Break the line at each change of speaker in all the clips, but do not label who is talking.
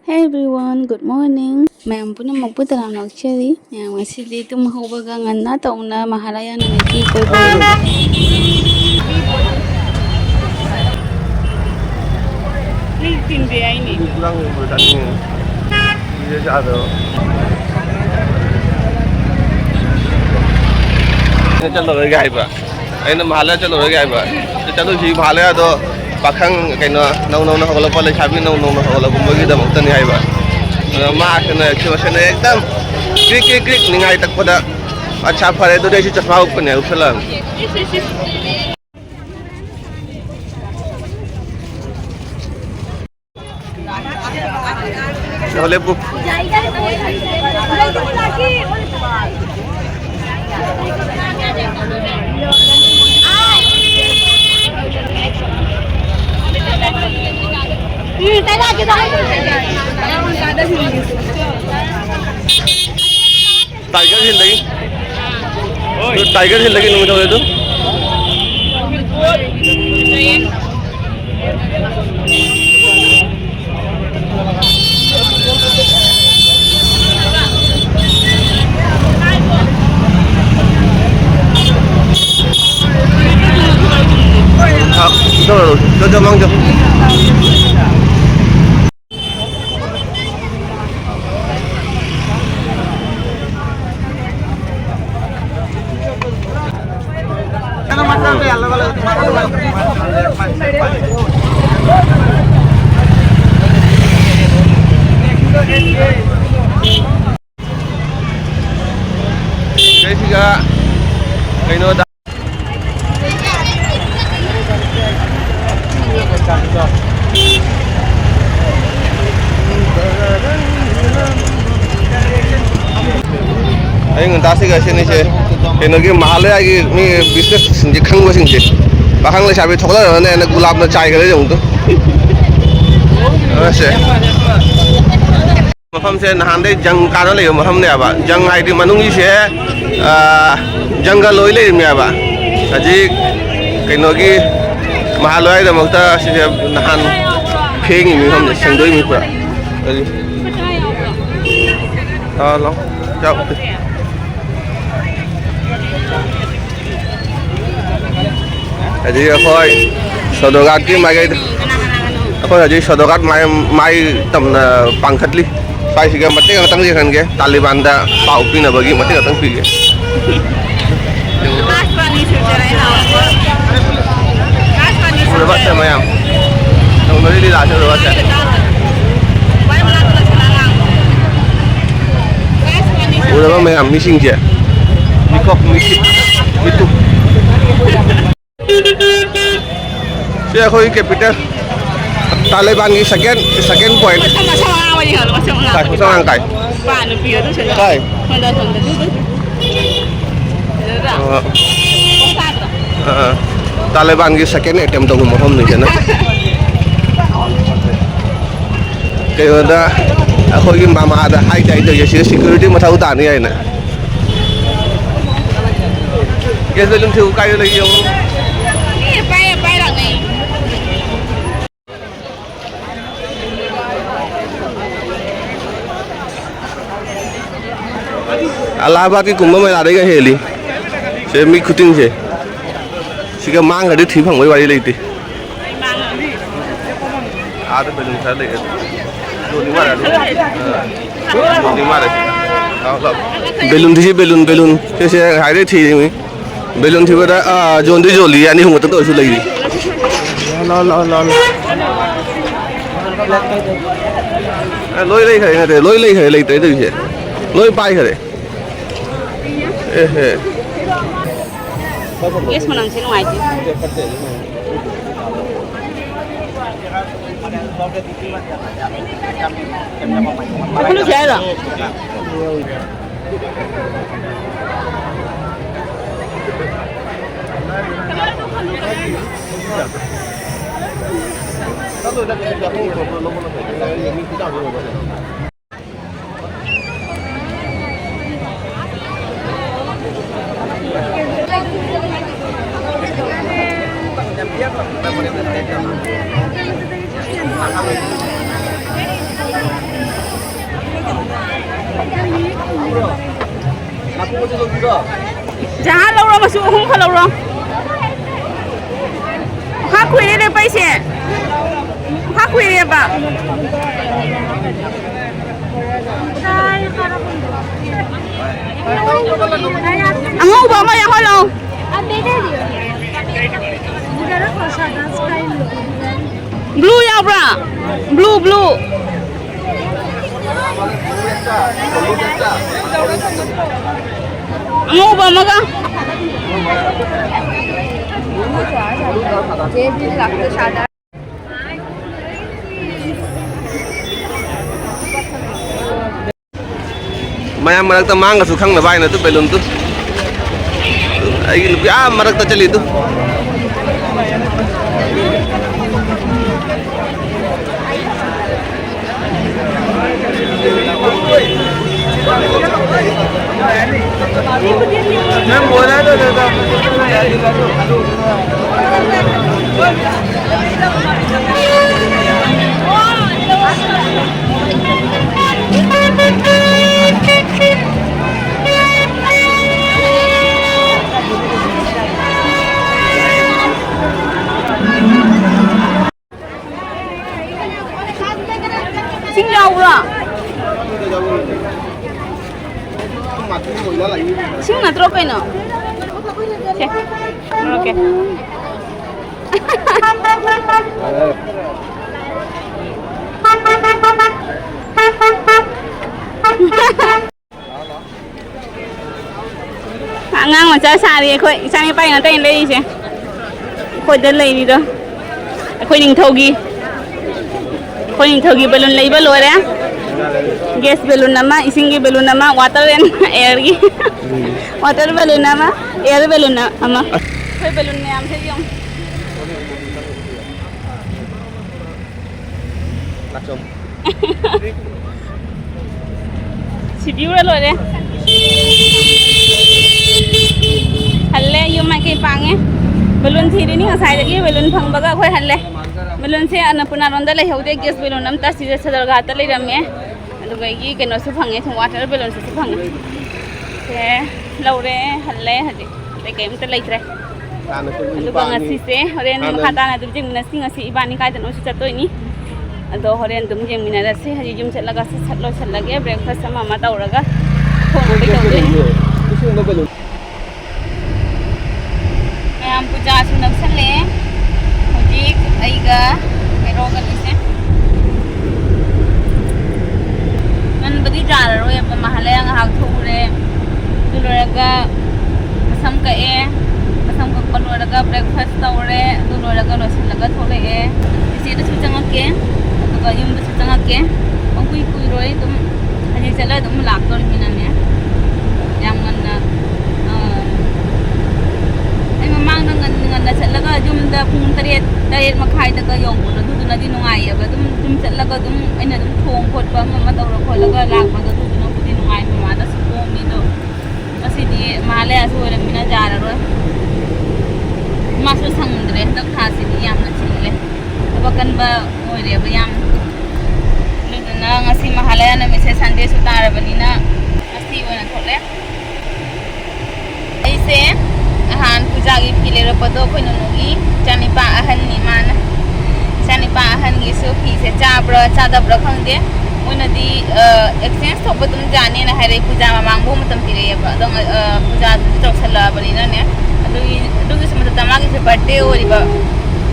Hey everyone, good morning. Mayam puna magputaram nagchari. Masidi tumhawaga ngana tauna maharaya naniti koi baruge.
LinkedIn dia ini.
Kurang bertanding. Dia ada. Ini chalo lagi apa? Ini mahalia chalo lagi apa? Chalo sih mahalia tu pakang kena nau kalau boleh sabi nau kalau bagi dah makan ni apa? Mak kena cuma kena ekdam krik ningai tak pada अच्छा फरे तो देशी चश्मा ऊपर नहीं उछला Oleh bu. Tiger hill lagi. तो tiger हिल लगी नहीं मुझे तो हाँ जो मांग जो Ayo ngentasi ke sini sih. Ini lagi mahal lagi ni bisnes sendiri kang gua sini. Bahkan le sabi thokla ne ne gulab na chai kare jong tu. Sih. Mafam se nahan dei jang kana le mafam ne aba. Jang ai di manung se jungle loi le me aba. Haji kaino gi mahal ai da mokta si nahan pheng mi mafam ne sengdoi mi pura. Lo. Chào. Jadi khoi sodogat ki mai khoi jadi sodogat mai tam na pangkhat li pai siga mate ka tang je khan ge Taliban da pau pi na bagi mate ka tang pi ge udah baca mayam nang nori di la udah baca udah mayam missing je mikok itu Saya koi capital Taliban की second point kai kai Taliban की second attempt तो हम नहीं ना कहीं ना कोई की मामा ada high day तो ये security मथा उतार नहीं है ना ये तो लुंग से उकाई लगी हो Allahabad की कुंभ मेला देखा है ली से मी खुटिंग से सिका मांग हड़ी थी फंग वही वाली लेती आधे बेलून सारे लेके दोनी मारा बेलून थी बेलून कैसे हाइडे थी मी बेलून थी बता जोंदी जोली यानी हूँ तो ऐसे लगी लोई ले खड़े लेते तो इसे लोई पाई खड़े
Yes menang sih nuaji. Aku siapa lah? Giá lâu rồi mà chú không phải lâu rồi. Khác quỷ đi đây पैसे. Khác quỷ đi bà. Ang ubo mo yan holo. Blue ya bra. Blue. Ang ubo mo ka?
Maya marakta manga su khang na bai na tu belum tu ai lu ya marakta chali tu मैं बोला तो
Xin chào bro. Xin là trộn cái nào? Ok. Ngang mà chơi xa đi, khôi sang đi bay ngang tay lấy đi chứ. Khôi đến lấy đi đó. Khôi ninh thâu ghi. Khôi ninh thâu ghi balloon lấy balloon đấy. Gas balloon nama, isingi balloon nama, water and air gi. Water balloon nama, air balloon nama. Khôi balloon này am thế không? Chỉ biểu ra rồi đấy. Halle yung mai kai pange. Balloon thi đi nga sai lagi balloon phang baga khoi halle. Balloon se anapurna ronda le haude gas balloon am ta sije sadar ga ta le ramme. Adu gai gi keno su phange thung water balloon su phange. Se laure halle haji. Le kai mta lai tre. Adu bang asi se horen khata na dum jing na singa si ibani kai tan osu chatoi ni. Ado horen dum jing mina ra se haji jum chatlaga se chatlo chatlage breakfast sama ma tauraga. Thong be tawde. Mayam puja su nagsalle hojik aiga hero ganise man bagi jar ro ya mahale ang hak thure duluraga asam ka panuraga breakfast tawre duluraga no silaga thole e isi da su changake aduga yum da su changake ongkui kui roi tum haji chala dum lak tor minane yam nganna mang ngan na chatlaga jumda phung taret makhai ta ka yong na du na di nungai ba dum chatlaga dum aina dum thong khot ba ma tawra kholaga lak ma du na di nungai ma da su thong mi do asi di male asu ora mina jara ro ma su sangdre dak tha si di yam na chile abakan ba oi re ba yam na ngasi mahalaya na mise sunday su tar balina asi wana thole ai se ahan puja gi pile ro pado khoi no gi chanipa ahan ni mana chanipa ahan gi so phi se cha bra cha da bra khang de oina di exchange thok badum jane na hare puja ma mangbo matam pire ba dong puja tok sala bani na ne adu gi samata tamagi se birthday ori ba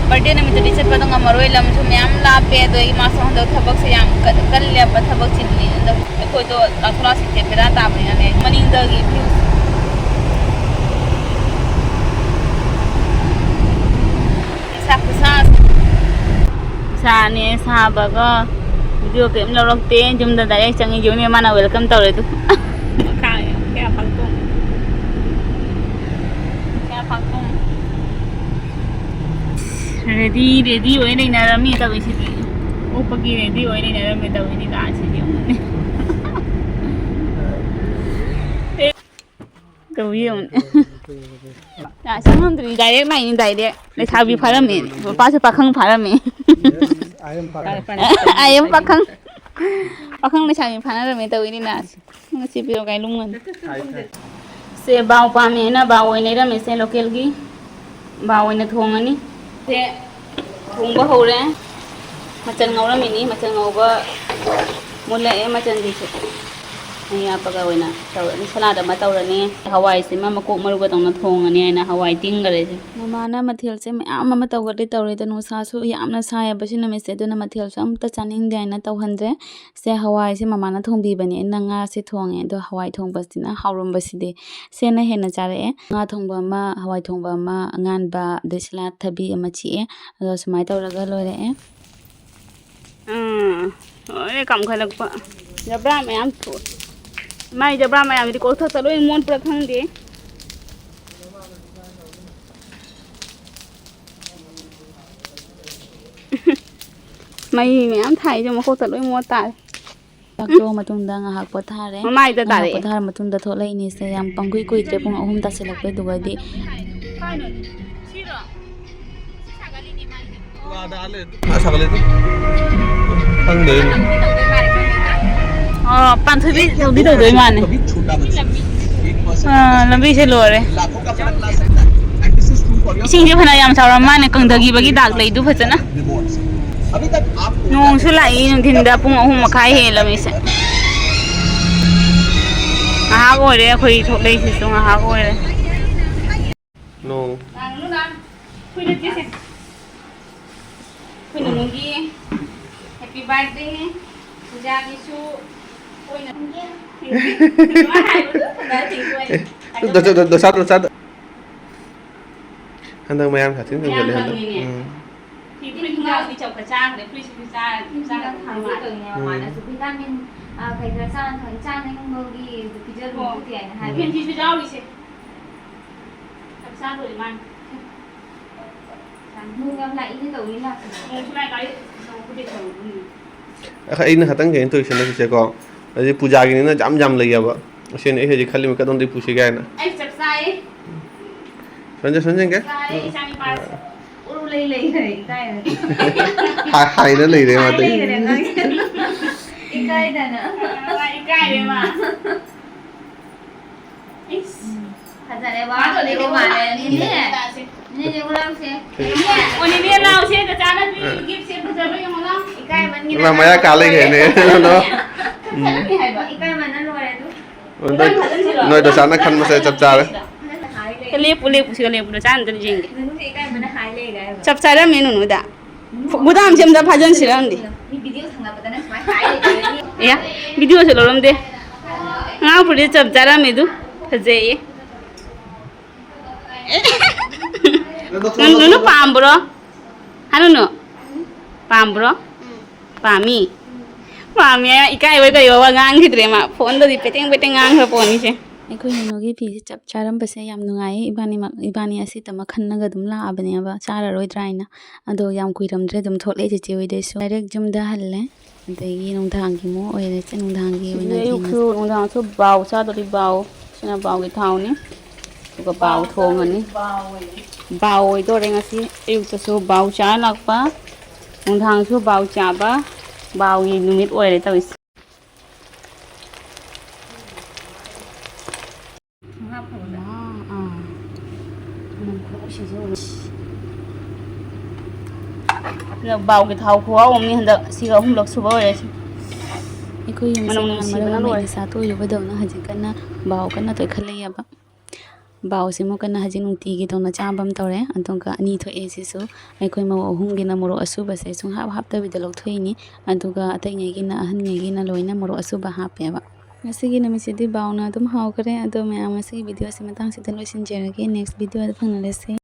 birthday na mi to dichat badong amaroi lam su myam la pe do gi ma so do thabak se yam kal le ba thabak chin ni ando ko do athura se te pera ta bani na ne maning da gi sa ne sa baga video kem lo rok te jum da direct changi jum mana welcome tawre tu kya phangtung ready oi nei na rami ta wi si o pagi ready oi nei na rami ta wi ni ta si di to yun ya sang dri direct mai ni direct le thabi pharame pa se pakhang pharame I am pakhang le chami phanarame tawini na ngasi piro kai lungan se baw pame na baw ne ra me se local gi baw ne thongani se thongba hore machan ngawra mini machan ngawba mulla e machan di se ya paga wena tawni salada ma tawrani hawai se ma makok maru ga tawna thongani aina hawai tingare se
mamana mathel se ma'am ama tawgade tawre da no sa su yamna saya basina me se dona mathel sam ta chaning de na tawhandre se hawai se mamana thongbi bani na nga se thonge do hawai thong basina hawrum baside se na hena chare nga thongba ma hawai thongba ma ngan ba desla thabi ama chi e do sumai tawraga lore e
ore kam khalak pa jabra me am thu mai jabra mai am di ko tha loi mon pra khang de mai me am thai jo ma ko tha loi mo ta
Takjo matungda nga hak pothare
mamai da tare
pothar matungda tholai ni se yam pangkui kui tre pung ahum ta selak pe dugadi
sagale tu thang de
panthbi di do doi mane lambi se lore ising je phana yam sawra mane kangdagi bagi dak lei du phachana nong su lai nong thinda pung ahum makhai he lami se aha gore khoi thok lei si sung aha gore
no
nu dan khui le se khui nu gi happy birthday puja gisu koi na
Dosat handang mayam sa tin ngel handang
thì cái mình ngao đi chọc cả trang để free pizza pizza
Đang thằng đi từ nhà mà nó chụp vitamin cái trang này không ngờ đi pizza luôn cái tiền hai
viên thì rau đi xe làm sao rồi mà
mua em lại như tàu như là
hôm nay cái cái điện thoại
ai na hatang gen to isna se ko aji puja gi na jam lai ba se ne he ji khali me kadon de pusi ga na
anh chập sai
sanjay ke
sai sang pass
uru lây này cái
hai na lai re ma te
cái này nữa
cái đấy mà
thật ra đấy bao giờ đi cái mà nàyนี่จะกูเล่าเสีย
วันนี้เราเช็คกับจานนั้นกิฟต์เช็คกับจานนั้นยังไงล่ะ
อีกใกล้มันนี่
ma maya ka lai ge ne no
ไม่ให้บ่
อีกใกล้มันนั่นรวยดู
noi dosat na khan ma se chap cha
ก็เรียบเรียบสิก็เรียบดูจานตัวจริง
นึกอีกใกล้มันหายเลยไง
จับใจแล้วเมนูหนูด่าบุตรามเชื่อมจะพาจันสิแล้วดิ
มีวิดีโอทางนั้นแต่นั้นหายเลย
ya video se lo lam de nga puri chap jara me du phaje ye nu pam bro hanu no pam bro pami pami ikai we ga yo wa ngang khidre ma phone do di peteng peteng ngang ho poni se
ꯑꯩꯈꯣꯏ ꯅꯨꯅꯨꯒꯤ ꯐꯤꯁꯦ ꯆꯞ ꯆꯥꯔꯝꯕꯁꯦ ꯌꯥꯝ ꯅꯨꯡꯉꯥꯏꯌꯦ ꯏꯕꯥꯅꯤ ꯑꯁꯤ ꯇꯃ ꯈꯟꯅꯒ ꯑꯗꯨꯝ ꯂꯥꯛꯑꯕꯅꯦꯕ ꯆꯥꯔꯔꯣꯏꯗ꯭ꯔꯥ ꯍꯥꯏꯅ ꯑꯗꯣ ꯌꯥꯝ ꯀꯨꯏꯔꯝꯗ꯭ꯔꯦ ꯑꯗꯨꯝ ꯊꯣꯛꯂꯛꯑꯦ ꯆꯦꯆꯦ ꯍꯣꯏꯗꯩꯁꯨ ꯗꯥꯏꯔꯦꯛ ꯌꯨꯝꯗ ꯍꯜꯂꯦ ꯑꯗꯒꯤ ꯅꯨꯡꯗꯥꯡꯒꯤ ꯃꯨꯛ ꯑꯣꯏꯔꯦ ꯅꯨꯡꯗꯥꯡꯒꯤ ꯑꯣꯏꯅ
ꯑꯌꯨꯛꯁꯨ ꯅꯨꯡꯗꯥꯡꯁꯨ ꯕꯥꯎ ꯆꯥꯗꯣꯔꯤ ꯕꯥꯎ ꯁꯤꯅ ꯕꯥꯎꯒꯤ ꯊꯥꯎꯅꯤ ꯑꯗꯨꯒ ꯕꯥꯎ ꯊꯣꯡꯉꯅꯤ ꯕꯥꯎ ꯑꯣꯏꯗꯣꯔꯦ ꯉꯁꯤ ꯑꯌꯨꯛꯇꯁꯨ ꯕꯥꯎ ꯆꯥꯔ ꯂꯥꯛꯄ ꯅꯨꯡꯗꯥꯡꯁꯨ ꯕꯥꯎ ꯆꯥꯕ ꯕꯥꯎꯒꯤ ꯅꯨꯃꯤꯠ ꯑꯣꯏꯔꯦ ꯇꯧꯔꯤꯁꯦ ꯕꯥꯎꯒꯤ ꯊꯥꯎ ꯈꯨꯍꯥꯎ ꯑꯃꯅꯤ ꯍꯟꯗꯛ ꯁꯤꯒ ꯑꯍꯨꯝꯂꯛ ꯁꯨꯕ ꯑꯣꯏꯔꯦ
ꯑꯩꯈꯣꯏ ꯌꯨꯝꯁꯦ ꯃꯔꯛ ꯑꯃ ꯏꯁꯥ ꯇꯣꯏꯕꯗꯧꯅ ꯍꯧꯖꯤꯛ ꯀꯟꯅ ꯕꯥꯎ ꯀꯟꯅ ꯇꯣꯏꯈꯠꯂꯛꯑꯦꯕ ꯕꯥꯎꯁꯤꯃꯨꯛ ꯀꯟꯅ ꯍꯧꯖꯤꯛ ꯅꯨꯡꯇꯤꯒꯤ ꯇꯧꯅ ꯆꯥꯕ ꯑꯃ ꯇꯧꯔꯦ ꯑꯗꯨꯒ ꯑꯅꯤ ꯊꯣꯛꯑꯦ ꯁꯤꯁꯨ ꯑꯩꯈꯣꯏ ꯃꯧ ꯑꯍꯨꯝꯒꯤꯅ ꯃꯣꯔꯣꯛ ꯑꯁꯨꯕꯁꯦ ꯁꯨꯡꯍꯥꯞ ꯍꯥꯞꯇꯕꯤꯗ ꯂꯧꯊꯣꯛꯏꯅꯤ ꯑꯗꯨꯒ ꯑꯇꯩꯉꯩꯒꯤꯅ ꯑꯍꯟꯉꯩꯒꯤꯅ ꯂꯣꯏꯅ ꯃꯣꯔꯣꯛ ꯑꯁꯨꯕ ꯍꯥꯞꯄꯦꯕ ꯉꯁꯤꯒꯤ ꯅꯨꯃꯤꯠꯁꯤꯗꯤ ꯕꯥꯎꯅ ꯑꯗꯨꯝ ꯍꯥꯎꯈ꯭ꯔꯦ ꯑꯗꯣ ꯃꯌꯥꯝ ꯉꯁꯤꯒꯤ ꯚꯤꯗꯤꯑꯣꯁꯤ ꯃꯇꯥꯡꯁꯤꯗ ꯂꯣꯏꯁꯤꯟꯖꯔꯒꯦ ꯅꯦꯛꯁ ꯚꯤꯗꯤꯑꯣꯗ ꯐꯪꯅꯔꯁꯤ